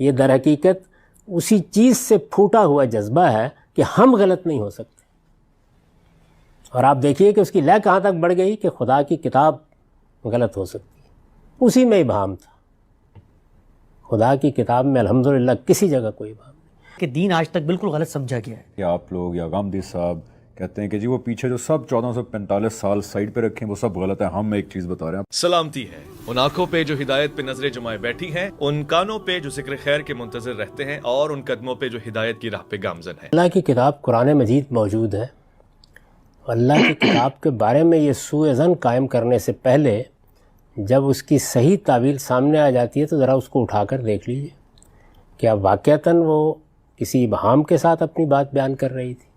یہ در حقیقت اسی چیز سے پھوٹا ہوا جذبہ ہے کہ ہم غلط نہیں ہو سکتے. اور آپ دیکھیے کہ اس کی لے کہاں تک بڑھ گئی کہ خدا کی کتاب غلط ہو سکتی ہے. اسی میں ابہام تھا. خدا کی کتاب میں الحمدللہ کسی جگہ کوئی ابہام نہیں کہ دین آج تک بالکل غلط سمجھا گیا ہے. کہ آپ لوگ یا غامدی صاحب کہتے ہیں کہ جی وہ پیچھے جو سب 1445 سال سائڈ پہ رکھیں وہ سب غلط ہے، ہم ایک چیز بتا رہے ہیں. سلامتی ہے ان آنکھوں پہ جو ہدایت پہ نظریں جمائے بیٹھی ہیں، ان کانوں پہ جو ذکر خیر کے منتظر رہتے ہیں، اور ان قدموں پہ جو ہدایت کی راہ پہ گامزن ہے. اللہ کی کتاب قرآن مجید موجود ہے. اللہ کی کتاب کے بارے میں یہ سوء ظن قائم کرنے سے پہلے جب اس کی صحیح تعویل سامنے آ جاتی ہے تو ذرا اس کو اٹھا کر دیکھ لیجیے. کیا واقعتاً وہ کسی ابہام کے ساتھ اپنی بات بیان کر رہی تھی؟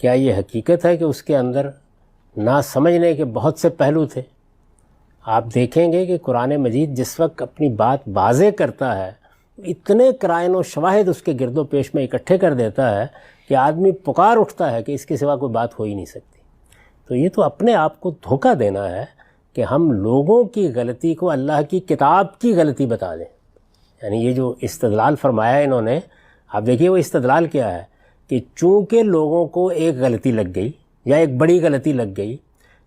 کیا یہ حقیقت ہے کہ اس کے اندر نہ سمجھنے کے بہت سے پہلو تھے؟ آپ دیکھیں گے کہ قرآن مجید جس وقت اپنی بات واضح کرتا ہے اتنے قرائن و شواہد اس کے گرد و پیش میں اکٹھے کر دیتا ہے کہ آدمی پکار اٹھتا ہے کہ اس کے سوا کوئی بات ہو ہی نہیں سکتی. تو یہ تو اپنے آپ کو دھوکہ دینا ہے کہ ہم لوگوں کی غلطی کو اللہ کی کتاب کی غلطی بتا دیں. یعنی یہ جو استدلال فرمایا ہے انہوں نے، آپ دیکھیے وہ استدلال کیا ہے کہ چونکہ لوگوں کو ایک غلطی لگ گئی یا ایک بڑی غلطی لگ گئی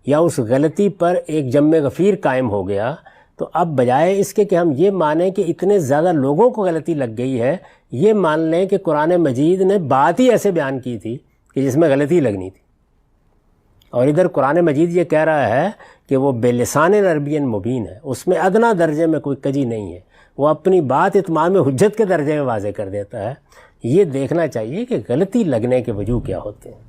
یا اس غلطی پر ایک جم غفیر قائم ہو گیا، تو اب بجائے اس کے کہ ہم یہ مانیں کہ اتنے زیادہ لوگوں کو غلطی لگ گئی ہے، یہ مان لیں کہ قرآن مجید نے بات ہی ایسے بیان کی تھی کہ جس میں غلطی لگنی تھی. اور ادھر قرآن مجید یہ کہہ رہا ہے کہ وہ بے لسان عربی مبین ہے، اس میں ادنا درجے میں کوئی کجی نہیں ہے، وہ اپنی بات اتمام حجت کے درجے میں واضح کر دیتا ہے. یہ دیکھنا چاہیے کہ غلطی لگنے کے وجوہ کیا ہوتے ہیں.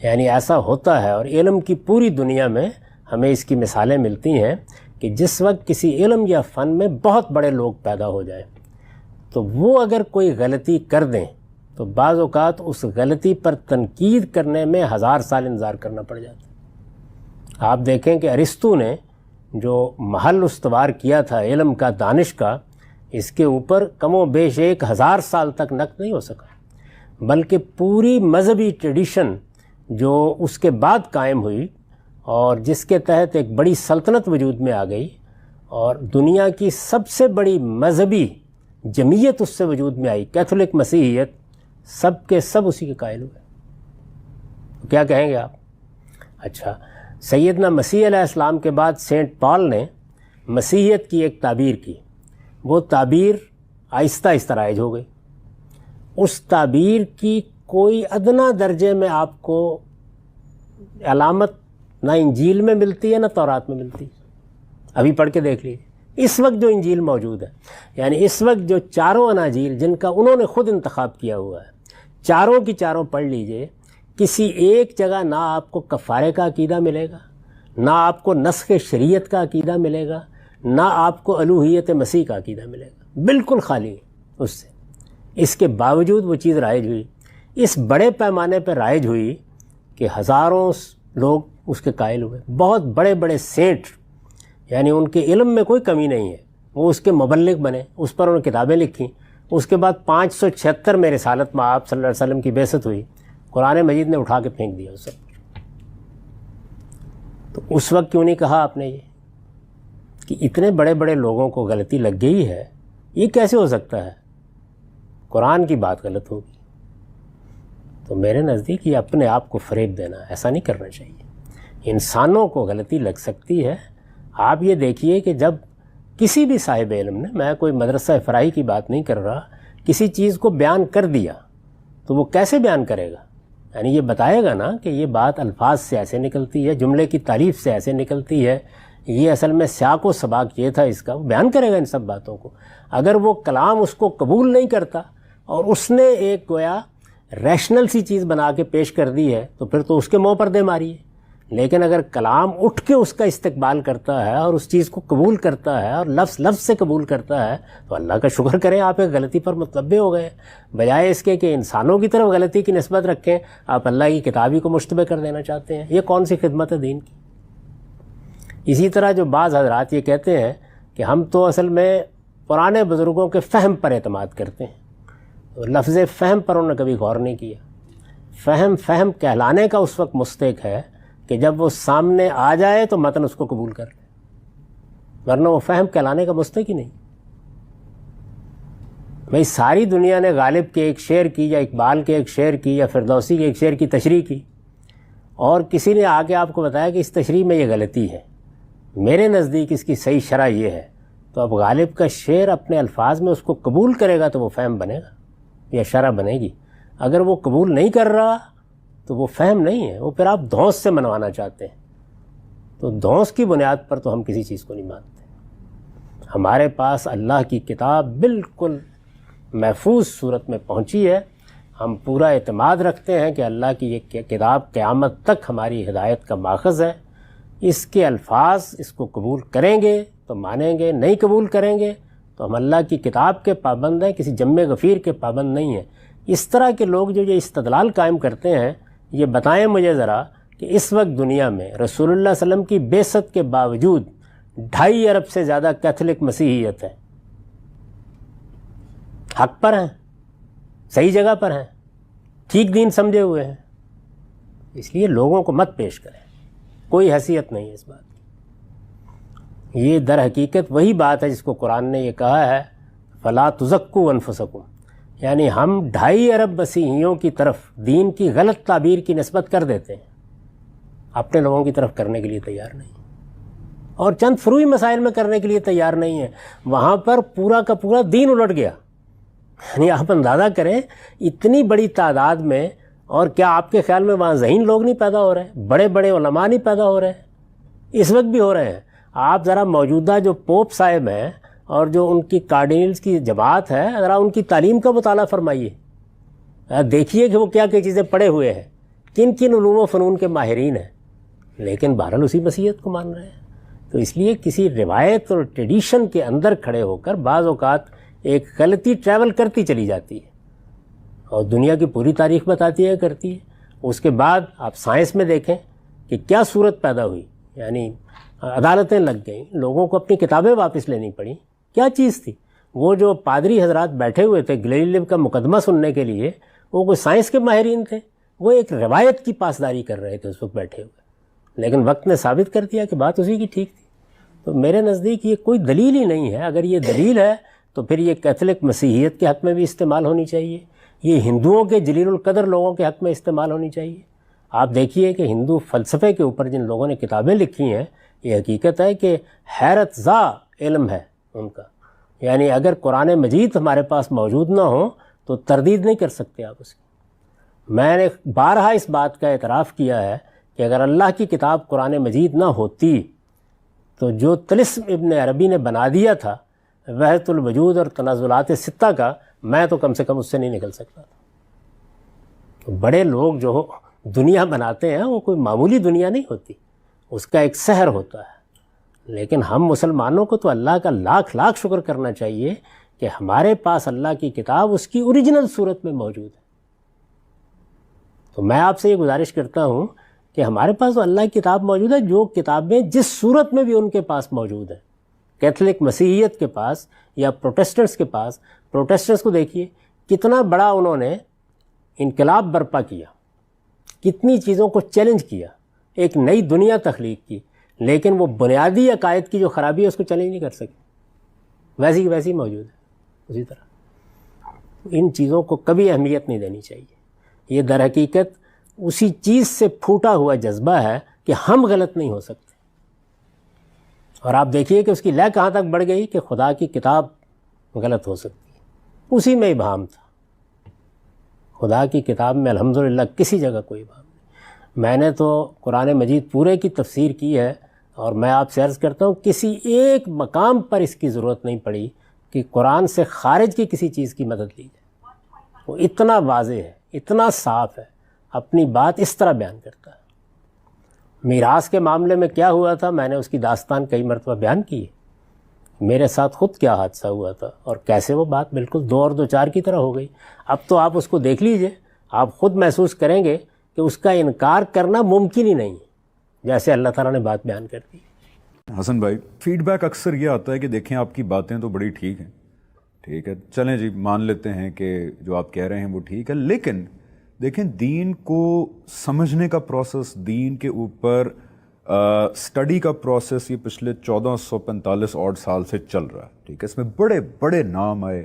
یعنی ایسا ہوتا ہے، اور علم کی پوری دنیا میں ہمیں اس کی مثالیں ملتی ہیں کہ جس وقت کسی علم یا فن میں بہت بڑے لوگ پیدا ہو جائیں تو وہ اگر کوئی غلطی کر دیں تو بعض اوقات اس غلطی پر تنقید کرنے میں 1000 سال انتظار کرنا پڑ جاتا ہے. آپ دیکھیں کہ ارسطو نے جو محل استوار کیا تھا علم کا، دانش کا، اس کے اوپر کم و بیش 1000 سال تک نقد نہیں ہو سکا، بلکہ پوری مذہبی ٹریڈیشن جو اس کے بعد قائم ہوئی اور جس کے تحت ایک بڑی سلطنت وجود میں آ گئی اور دنیا کی سب سے بڑی مذہبی جمعیت اس سے وجود میں آئی، کیتھولک مسیحیت، سب کے سب اسی کے قائل ہوئے. تو کیا کہیں گے آپ؟ اچھا، سیدنا مسیح علیہ السلام کے بعد سینٹ پال نے مسیحیت کی ایک تعبیر کی، وہ تعبیر آہستہ آہستہ رائج ہو گئی. اس تعبیر کی کوئی ادنا درجے میں آپ کو علامت نہ انجیل میں ملتی ہے نہ تورات میں ملتی ہے. ابھی پڑھ کے دیکھ لیجیے اس وقت جو انجیل موجود ہے، یعنی اس وقت جو چاروں اناجیل جن کا انہوں نے خود انتخاب کیا ہوا ہے، چاروں کی چاروں پڑھ لیجئے، کسی ایک جگہ نہ آپ کو کفارے کا عقیدہ ملے گا، نہ آپ کو نسخ شریعت کا عقیدہ ملے گا، نہ آپ کو الوہیت مسیح کا عقیدہ ملے گا. بالکل خالی اس سے. اس کے باوجود وہ چیز رائج ہوئی، اس بڑے پیمانے پر رائج ہوئی کہ ہزاروں لوگ اس کے قائل ہوئے. بہت بڑے بڑے سینٹ، یعنی ان کے علم میں کوئی کمی نہیں ہے، وہ اس کے مبلغ بنے، اس پر انہوں نے کتابیں لکھیں. اس کے بعد 576 میں رسالت میں آپ صلی اللہ علیہ وسلم کی بعثت ہوئی، قرآن مجید نے اٹھا کے پھینک دیا اس وقت. تو اس وقت کیوں نہیں کہا آپ نے یہ کہ اتنے بڑے بڑے لوگوں کو غلطی لگ گئی ہے، یہ کیسے ہو سکتا ہے؟ قرآن کی بات غلط ہوگی. تو میرے نزدیک یہ اپنے آپ کو فریب دینا، ایسا نہیں کرنا چاہیے. انسانوں کو غلطی لگ سکتی ہے. آپ یہ دیکھیے کہ جب کسی بھی صاحب علم نے، میں کوئی مدرسہ فرائی کی بات نہیں کر رہا، کسی چیز کو بیان کر دیا تو وہ کیسے بیان کرے گا؟ یعنی یہ بتائے گا نا کہ یہ بات الفاظ سے ایسے نکلتی ہے، جملے کی تعریف سے ایسے نکلتی ہے، یہ اصل میں سیاق و سباق یہ تھا اس کا. وہ بیان کرے گا ان سب باتوں کو. اگر وہ کلام اس کو قبول نہیں کرتا اور اس نے ایک گویا ریشنل سی چیز بنا کے پیش کر دی ہے تو پھر تو اس کے منہ پر دے ماری ہے. لیکن اگر کلام اٹھ کے اس کا استقبال کرتا ہے اور اس چیز کو قبول کرتا ہے اور لفظ لفظ سے قبول کرتا ہے تو اللہ کا شکر کریں، آپ ایک غلطی پر متنبع ہو گئے. بجائے اس کے کہ انسانوں کی طرف غلطی کی نسبت رکھیں، آپ اللہ کی کتاب ہی کو مشتبہ کر دینا چاہتے ہیں. یہ کون سی خدمت ہے دین کی؟ اسی طرح جو بعض حضرات یہ کہتے ہیں کہ ہم تو اصل میں پرانے بزرگوں کے فہم پر اعتماد کرتے ہیں. لفظ فہم پر انہوں نے کبھی غور نہیں کیا. فہم کہلانے کا اس وقت مستحق ہے کہ جب وہ سامنے آ جائے تو متن اس کو قبول کر لے، ورنہ وہ فہم کہلانے کا مستحق ہی نہیں. بھائی ساری دنیا نے غالب کے ایک شعر کی یا اقبال کے ایک شعر کی یا فردوسی کے ایک شعر کی تشریح کی، اور کسی نے آ کے آپ کو بتایا کہ اس تشریح میں یہ غلطی ہے، میرے نزدیک اس کی صحیح شرح یہ ہے، تو اب غالب کا شعر اپنے الفاظ میں اس کو قبول کرے گا تو وہ فہم بنے گا یا شرح بنے گی. اگر وہ قبول نہیں کر رہا تو وہ فہم نہیں ہے، وہ پھر آپ دھونس سے منوانا چاہتے ہیں. تو دھونس کی بنیاد پر تو ہم کسی چیز کو نہیں مانتے. ہمارے پاس اللہ کی کتاب بالکل محفوظ صورت میں پہنچی ہے. ہم پورا اعتماد رکھتے ہیں کہ اللہ کی یہ کتاب قیامت تک ہماری ہدایت کا ماخذ ہے. اس کے الفاظ اس کو قبول کریں گے تو مانیں گے، نہیں قبول کریں گے تو ہم اللہ کی کتاب کے پابند ہیں، کسی جم غفیر کے پابند نہیں ہیں. اس طرح کے لوگ جو یہ استدلال قائم کرتے ہیں، یہ بتائیں مجھے ذرا کہ اس وقت دنیا میں رسول اللہ صلی اللہ علیہ وسلم کی بعثت کے باوجود 2.5 ارب سے زیادہ کیتھولک مسیحیت ہے. حق پر ہیں، صحیح جگہ پر ہیں، ٹھیک دین سمجھے ہوئے ہیں. اس لیے لوگوں کو مت پیش کریں، کوئی حیثیت نہیں ہے اس بات کی. یہ در حقیقت وہی بات ہے جس کو قرآن نے یہ کہا ہے فلا تزکوا انفسکم، یعنی ہم 2.5 ارب مسیحیوں کی طرف دین کی غلط تعبیر کی نسبت کر دیتے ہیں، اپنے لوگوں کی طرف کرنے کے لیے تیار نہیں، اور چند فروعی مسائل میں کرنے کے لیے تیار نہیں ہیں. وہاں پر پورا کا پورا دین الٹ گیا. یعنی آپ اندازہ کریں اتنی بڑی تعداد میں، اور کیا آپ کے خیال میں وہاں ذہین لوگ نہیں پیدا ہو رہے ہیں؟ بڑے بڑے علماء نہیں پیدا ہو رہے ہیں؟ اس وقت بھی ہو رہے ہیں. آپ ذرا موجودہ جو پوپ صاحب ہیں اور جو ان کی کارڈینلز کی جماعت ہے، ذرا ان کی تعلیم کا مطالعہ فرمائیے، دیکھیے کہ وہ کیا کیا چیزیں پڑھے ہوئے ہیں، کن کن علوم و فنون کے ماہرین ہیں، لیکن بہرحال اسی مسیحیت کو مان رہے ہیں. تو اس لیے کسی روایت اور ٹریڈیشن کے اندر کھڑے ہو کر بعض اوقات ایک غلطی ٹریول کرتی چلی جاتی ہے، اور دنیا کی پوری تاریخ بتاتی ہے کرتی ہے. اس کے بعد آپ سائنس میں دیکھیں کہ کیا صورت پیدا ہوئی، یعنی عدالتیں لگ گئیں، لوگوں کو اپنی کتابیں واپس لینی پڑیں. کیا چیز تھی وہ جو پادری حضرات بیٹھے ہوئے تھے گلیلیو کا مقدمہ سننے کے لیے؟ وہ کوئی سائنس کے ماہرین تھے؟ وہ ایک روایت کی پاسداری کر رہے تھے اس وقت بیٹھے ہوئے، لیکن وقت نے ثابت کر دیا کہ بات اسی کی ٹھیک تھی. تو میرے نزدیک یہ کوئی دلیل ہی نہیں ہے. اگر یہ دلیل ہے تو پھر یہ کیتھولک مسیحیت کے حق میں بھی استعمال ہونی چاہیے، یہ ہندوؤں کے جلیل القدر لوگوں کے حق میں استعمال ہونی چاہیے. آپ دیکھیے کہ ہندو فلسفے کے اوپر جن لوگوں نے کتابیں لکھی ہیں، یہ حقیقت ہے کہ حیرت زا علم ہے ان کا. یعنی اگر قرآن مجید ہمارے پاس موجود نہ ہو تو تردید نہیں کر سکتے آپ اس کی. میں نے بارہا اس بات کا اعتراف کیا ہے کہ اگر اللہ کی کتاب قرآن مجید نہ ہوتی تو جو طلسم ابن عربی نے بنا دیا تھا وحدت الوجود اور تنازلات ستہ کا، میں تو کم سے کم اس سے نہیں نکل سکتا تھا. تو بڑے لوگ جو دنیا بناتے ہیں وہ کوئی معمولی دنیا نہیں ہوتی، اس کا ایک سحر ہوتا ہے. لیکن ہم مسلمانوں کو تو اللہ کا لاکھ لاکھ شکر کرنا چاہیے کہ ہمارے پاس اللہ کی کتاب اس کی اوریجنل صورت میں موجود ہے. تو میں آپ سے یہ گزارش کرتا ہوں کہ ہمارے پاس تو اللہ کی کتاب موجود ہے، جو کتابیں جس صورت میں بھی ان کے پاس موجود ہیں. کیتھولک مسیحیت کے پاس یا پروٹیسٹنٹس کے پاس، پروٹیسٹنٹس کو دیکھیے کتنا بڑا انہوں نے انقلاب برپا کیا، کتنی چیزوں کو چیلنج کیا، ایک نئی دنیا تخلیق کی، لیکن وہ بنیادی عقائد کی جو خرابی ہے اس کو چیلنج نہیں کر سکے، ویسی کی ویسی موجود ہے اسی طرح. ان چیزوں کو کبھی اہمیت نہیں دینی چاہیے. یہ در حقیقت اسی چیز سے پھوٹا ہوا جذبہ ہے کہ ہم غلط نہیں ہو سکتے. اور آپ دیکھیے کہ اس کی لے کہاں تک بڑھ گئی کہ خدا کی کتاب غلط ہو سکتی ہے. اسی میں ابہام تھا. خدا کی کتاب میں الحمدللہ کسی جگہ کوئی ابہام نہیں. میں نے تو قرآن مجید پورے کی تفسیر کی ہے، اور میں آپ سے عرض کرتا ہوں کسی ایک مقام پر اس کی ضرورت نہیں پڑی کہ قرآن سے خارج کی کسی چیز کی مدد لی جائے. وہ اتنا واضح ہے، اتنا صاف ہے، اپنی بات اس طرح بیان کرتا ہے. میراث کے معاملے میں کیا ہوا تھا، میں نے اس کی داستان کئی مرتبہ بیان کی ہے. میرے ساتھ خود کیا حادثہ ہوا تھا اور کیسے وہ بات بالکل 2 اور 2 4 کی طرح ہو گئی. اب تو آپ اس کو دیکھ لیجئے، آپ خود محسوس کریں گے کہ اس کا انکار کرنا ممکن ہی نہیں ہے، جیسے اللہ تعالیٰ نے بات بیان کر دی. حسن بھائی، فیڈ بیک اکثر یہ آتا ہے کہ دیکھیں آپ کی باتیں تو بڑی ٹھیک ہیں، ٹھیک ہے چلیں جی مان لیتے ہیں کہ جو آپ کہہ رہے ہیں وہ ٹھیک ہے، لیکن دیکھیں دین کو سمجھنے کا پروسیس، دین کے اوپر سٹڈی کا پروسیس یہ پچھلے 1445 سال سے چل رہا ہے. ٹھیک ہے، اس میں بڑے بڑے نام آئے،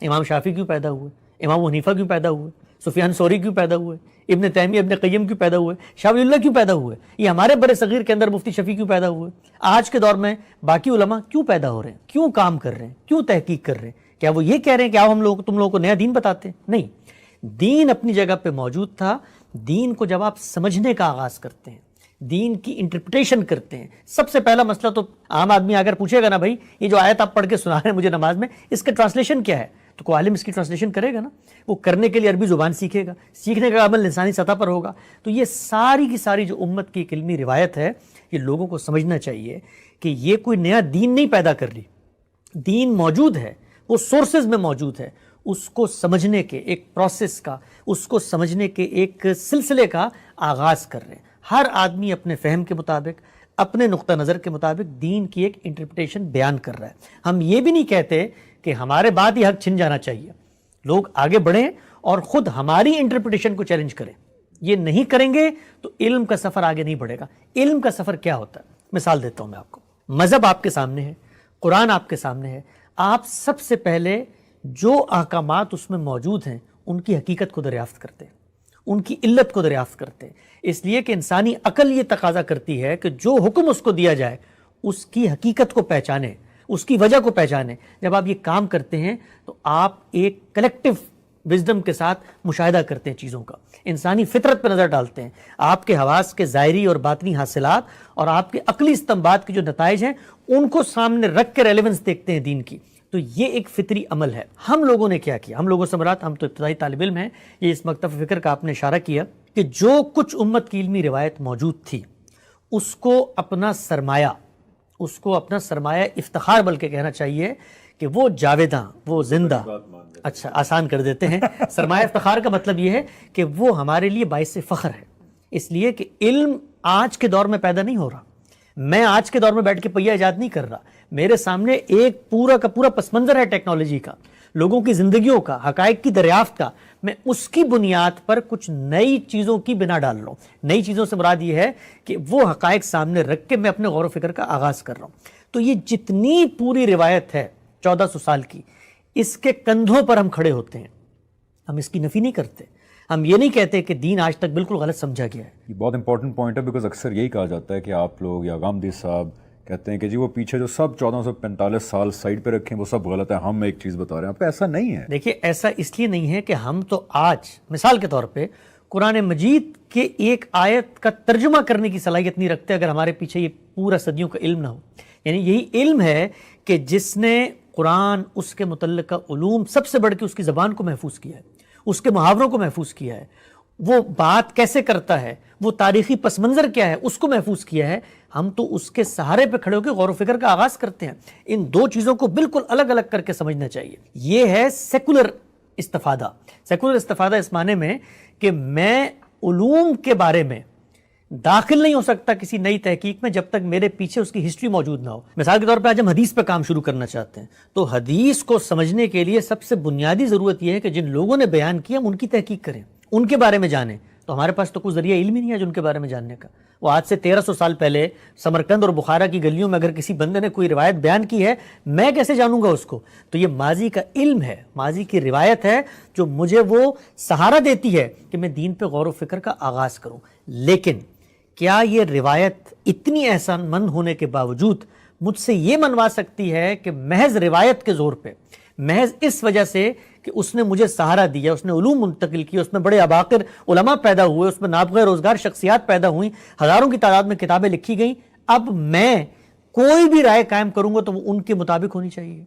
امام شافعی کیوں پیدا ہوئے؟ امام حنیفہ کیوں پیدا ہوئے؟ سفیان ثوری کیوں پیدا ہوئے؟ ابن تیمیہ ابن قیم کیوں پیدا ہوئے؟ شاہ ولی اللہ کیوں پیدا ہوئے؟ یہ ہمارے بر صغیر کے اندر مفتی شفیع کیوں پیدا ہوئے؟ آج کے دور میں باقی علماء کیوں پیدا ہو رہے ہیں؟ کیوں کام کر رہے ہیں؟ کیوں تحقیق کر رہے ہیں؟ کیا وہ یہ کہہ رہے ہیں کہ آؤ تم لوگوں کو نیا دین بتاتے ہیں؟ نہیں، دین اپنی جگہ پہ موجود تھا. دین کو جب آپ سمجھنے کا آغاز کرتے ہیں، دین کی انٹرپریٹیشن کرتے ہیں، سب سے پہلا مسئلہ تو عام آدمی اگر پوچھے گا نا بھائی یہ جو آیت آپ پڑھ کے سنا رہے ہیں مجھے نماز میں، اس کا ٹرانسلیشن کیا ہے؟ تو کوئی عالم اس کی ٹرانسلیشن کرے گا نا. وہ کرنے کے لیے عربی زبان سیکھے گا، سیکھنے کا عمل انسانی سطح پر ہوگا. تو یہ ساری کی ساری جو امت کی ایک علمی روایت ہے، یہ لوگوں کو سمجھنا چاہیے کہ یہ کوئی نیا دین نہیں پیدا کر رہی. دین موجود ہے، وہ سورسز میں موجود ہے. اس کو سمجھنے کے ایک پروسیس کا، اس کو سمجھنے کے ایک سلسلے کا آغاز کر رہے ہیں. ہر آدمی اپنے فہم کے مطابق، اپنے نقطہ نظر کے مطابق دین کی ایک انٹرپریٹیشن بیان کر رہا ہے. ہم یہ بھی نہیں کہتے کہ ہمارے بعد یہ حق چھن جانا چاہیے. لوگ آگے بڑھیں اور خود ہماری انٹرپریٹیشن کو چیلنج کریں. یہ نہیں کریں گے تو علم کا سفر آگے نہیں بڑھے گا. علم کا سفر کیا ہوتا ہے؟ مثال دیتا ہوں میں آپ کو. مذہب آپ کے سامنے ہے، قرآن آپ کے سامنے ہے. آپ سب سے پہلے جو احکامات اس میں موجود ہیں ان کی حقیقت کو دریافت کرتے ہیں، ان کی علت کو دریافت کرتے ہیں. اس لیے کہ انسانی عقل یہ تقاضا کرتی ہے کہ جو حکم اس کو دیا جائے اس کی حقیقت کو پہچانے، اس کی وجہ کو پہچانے. جب آپ یہ کام کرتے ہیں تو آپ ایک کلیکٹیو وزڈم کے ساتھ مشاہدہ کرتے ہیں چیزوں کا، انسانی فطرت پہ نظر ڈالتے ہیں. آپ کے حواس کے ظاہری اور باطنی حاصلات اور آپ کے عقلی استنباط کے جو نتائج ہیں ان کو سامنے رکھ کے ریلیونس دیکھتے ہیں دین کی. تو یہ ایک فطری عمل ہے. ہم لوگوں نے کیا کیا؟ ہم لوگوں سے مراد ہم تو ابتدائی طالب علم ہیں. یہ اس مکتب فکر کا آپ نے اشارہ کیا کہ جو کچھ امت کی علمی روایت موجود تھی اس کو اپنا سرمایہ، اس کو اپنا سرمایہ افتخار بلکہ کہنا چاہیے کہ وہ جاویداں، وہ زندہ، اچھا آسان کر دیتے ہیں. سرمایہ افتخار کا مطلب یہ ہے کہ وہ ہمارے لیے باعث فخر ہے. اس لیے کہ علم آج کے دور میں پیدا نہیں ہو رہا. میں آج کے دور میں بیٹھ کے پہیہ ایجاد نہیں کر رہا. میرے سامنے ایک پورا کا پورا پس منظر ہے ٹیکنالوجی کا، لوگوں کی زندگیوں کا، حقائق کی دریافت کا. میں اس کی بنیاد پر کچھ نئی چیزوں کی بنا ڈال رہا ہوں. نئی چیزوں سے مراد یہ ہے کہ وہ حقائق سامنے رکھ کے میں اپنے غور و فکر کا آغاز کر رہا ہوں. تو یہ جتنی پوری روایت ہے 1400 سال کی، اس کے کندھوں پر ہم کھڑے ہوتے ہیں. ہم اس کی نفی نہیں کرتے. ہم یہ نہیں کہتے کہ دین آج تک بالکل غلط سمجھا گیا ہے. یہ بہت امپورٹنٹ پوائنٹ ہے، بیکاز اکثر یہی کہا جاتا ہے کہ آپ لوگ یا غامدی صاحب کہتے ہیں کہ جی وہ پیچھے جو سب 1445 سال سائڈ پہ رکھیں وہ سب غلط ہے، ہم ایک چیز بتا رہے ہیں. آپ کو ایسا نہیں ہے. دیکھیے ایسا اس لیے نہیں ہے کہ ہم تو آج مثال کے طور پہ قرآن مجید کے ایک آیت کا ترجمہ کرنے کی صلاحیت نہیں رکھتے اگر ہمارے پیچھے یہ پورا صدیوں کا علم نہ ہو. یعنی یہی علم ہے کہ جس نے قرآن، اس کے متعلقہ علوم، سب سے بڑھ کے اس کی زبان کو محفوظ کیا ہے، اس کے محاوروں کو محفوظ کیا ہے، وہ بات کیسے کرتا ہے، وہ تاریخی پس منظر کیا ہے، اس کو محفوظ کیا ہے. ہم تو اس کے سہارے پہ کھڑے ہو کے غور و فکر کا آغاز کرتے ہیں. ان دو چیزوں کو بالکل الگ الگ کر کے سمجھنا چاہیے. یہ ہے سیکولر استفادہ. سیکولر استفادہ اس معنی میں کہ میں علوم کے بارے میں داخل نہیں ہو سکتا کسی نئی تحقیق میں جب تک میرے پیچھے اس کی ہسٹری موجود نہ ہو. مثال کے طور پہ آج ہم حدیث پہ کام شروع کرنا چاہتے ہیں تو حدیث کو سمجھنے کے لیے سب سے بنیادی ضرورت یہ ہے کہ جن لوگوں نے بیان کیا ہم ان کی تحقیق کریں، ان کے بارے میں جانیں. تو ہمارے پاس تو کوئی ذریعہ علم ہی نہیں ہے جن کے بارے میں جاننے کا. وہ آج سے 1300 سال پہلے سمرقند اور بخارا کی گلیوں میں اگر کسی بندے نے کوئی روایت بیان کی ہے، میں کیسے جانوں گا اس کو؟ تو یہ ماضی کا علم ہے، ماضی کی روایت ہے جو مجھے وہ سہارا دیتی ہے کہ میں دین پہ غور و فکر کا آغاز کروں. لیکن کیا یہ روایت اتنی احسان مند ہونے کے باوجود مجھ سے یہ منوا سکتی ہے کہ محض روایت کے زور پہ، محض اس وجہ سے کہ اس نے مجھے سہارا دیا، اس نے علوم منتقل کی، اس میں بڑے اباقر علماء پیدا ہوئے، اس میں نابغہ روزگار شخصیات پیدا ہوئیں، ہزاروں کی تعداد میں کتابیں لکھی گئیں، اب میں کوئی بھی رائے قائم کروں گا تو وہ ان کے مطابق ہونی چاہیے،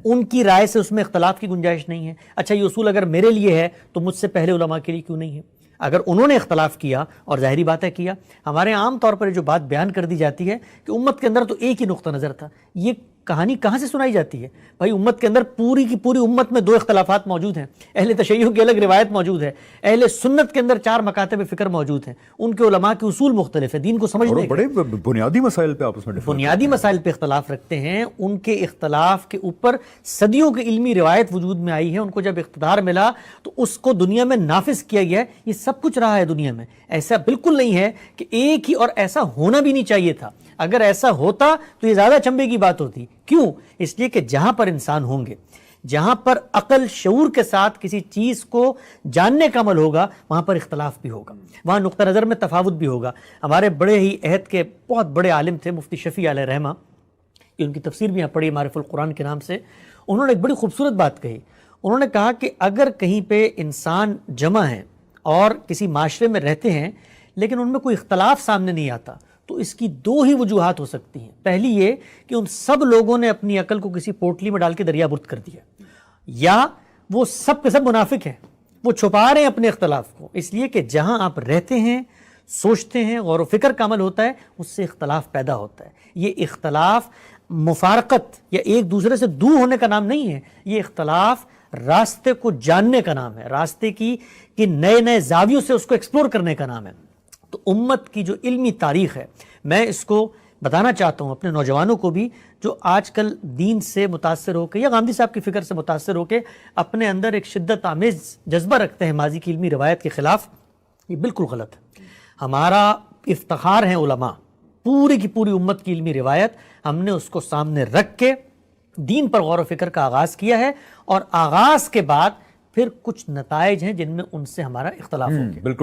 ان کی رائے سے اس میں اختلاف کی گنجائش نہیں ہے. اچھا یہ اصول اگر میرے لیے ہے تو مجھ سے پہلے علماء کے لیے کیوں نہیں ہے؟ اگر انہوں نے اختلاف کیا، اور ظاہری بات ہے کیا، ہمارے عام طور پر جو بات بیان کر دی جاتی ہے کہ امت کے اندر تو ایک ہی نقطہ نظر تھا، یہ کہانی کہاں سے سنائی جاتی ہے؟ بھائی امت کے اندر پوری کی پوری امت میں دو اختلافات موجود ہیں. اہل تشیع کی الگ روایت موجود ہے، اہل سنت کے اندر 4 مکاتب فکر موجود ہیں، ان کے علماء کے اصول مختلف ہیں دین کو سمجھنے کے. بڑے بنیادی مسائل پہ آپس میں بنیادی مسائل پہ اختلاف رکھتے ہیں. ان کے اختلاف کے اوپر صدیوں کی علمی روایت وجود میں آئی ہے. ان کو جب اقتدار ملا تو اس کو دنیا میں نافذ کیا گیا ہے. یہ سب کچھ رہا ہے دنیا میں. ایسا بالکل نہیں ہے کہ ایک ہی، اور ایسا ہونا بھی نہیں چاہیے تھا. اگر ایسا ہوتا تو یہ زیادہ چنبے کی بات ہوتی. کیوں؟ اس لیے کہ جہاں پر انسان ہوں گے، جہاں پر عقل شعور کے ساتھ کسی چیز کو جاننے کا عمل ہوگا وہاں پر اختلاف بھی ہوگا، وہاں نقطہ نظر میں تفاوت بھی ہوگا۔ ہمارے بڑے ہی عہد کے بہت بڑے عالم تھے مفتی شفیع علیہ رحمہ، یہ ان کی تفسیر بھی یہاں پڑھی معرف القرآن کے نام سے، انہوں نے ایک بڑی خوبصورت بات کہی۔ انہوں نے کہا کہ اگر کہیں پہ انسان جمع ہیں اور کسی معاشرے میں رہتے ہیں لیکن ان میں کوئی اختلاف سامنے نہیں آتا تو اس کی دو ہی وجوہات ہو سکتی ہیں۔ پہلی یہ کہ ان سب لوگوں نے اپنی عقل کو کسی پوٹلی میں ڈال کے دریا برد کر دیا، یا وہ سب کے سب منافق ہیں، وہ چھپا رہے ہیں اپنے اختلاف کو، اس لیے کہ جہاں آپ رہتے ہیں، سوچتے ہیں، غور و فکر کا عمل ہوتا ہے، اس سے اختلاف پیدا ہوتا ہے۔ یہ اختلاف مفارقت یا ایک دوسرے سے دور ہونے کا نام نہیں ہے، یہ اختلاف راستے کو جاننے کا نام ہے، راستے کی نئے نئے زاویوں سے اس کو ایکسپلور کرنے کا نام ہے۔ تو امت کی جو علمی تاریخ ہے، میں اس کو بتانا چاہتا ہوں اپنے نوجوانوں کو بھی جو آج کل دین سے متاثر ہو کے یا غامدی صاحب کی فکر سے متاثر ہو کے اپنے اندر ایک شدت آمیز جذبہ رکھتے ہیں ماضی کی علمی روایت کے خلاف، یہ بالکل غلط ہے۔ ہمارا افتخار ہے علماء، پوری کی پوری امت کی علمی روایت ہم نے اس کو سامنے رکھ کے دین پر غور و فکر کا آغاز کیا ہے، اور آغاز کے بعد پھر کچھ نتائج ہیں جن میں ان سے ہمارا اختلاف ہو گیا۔ بالکل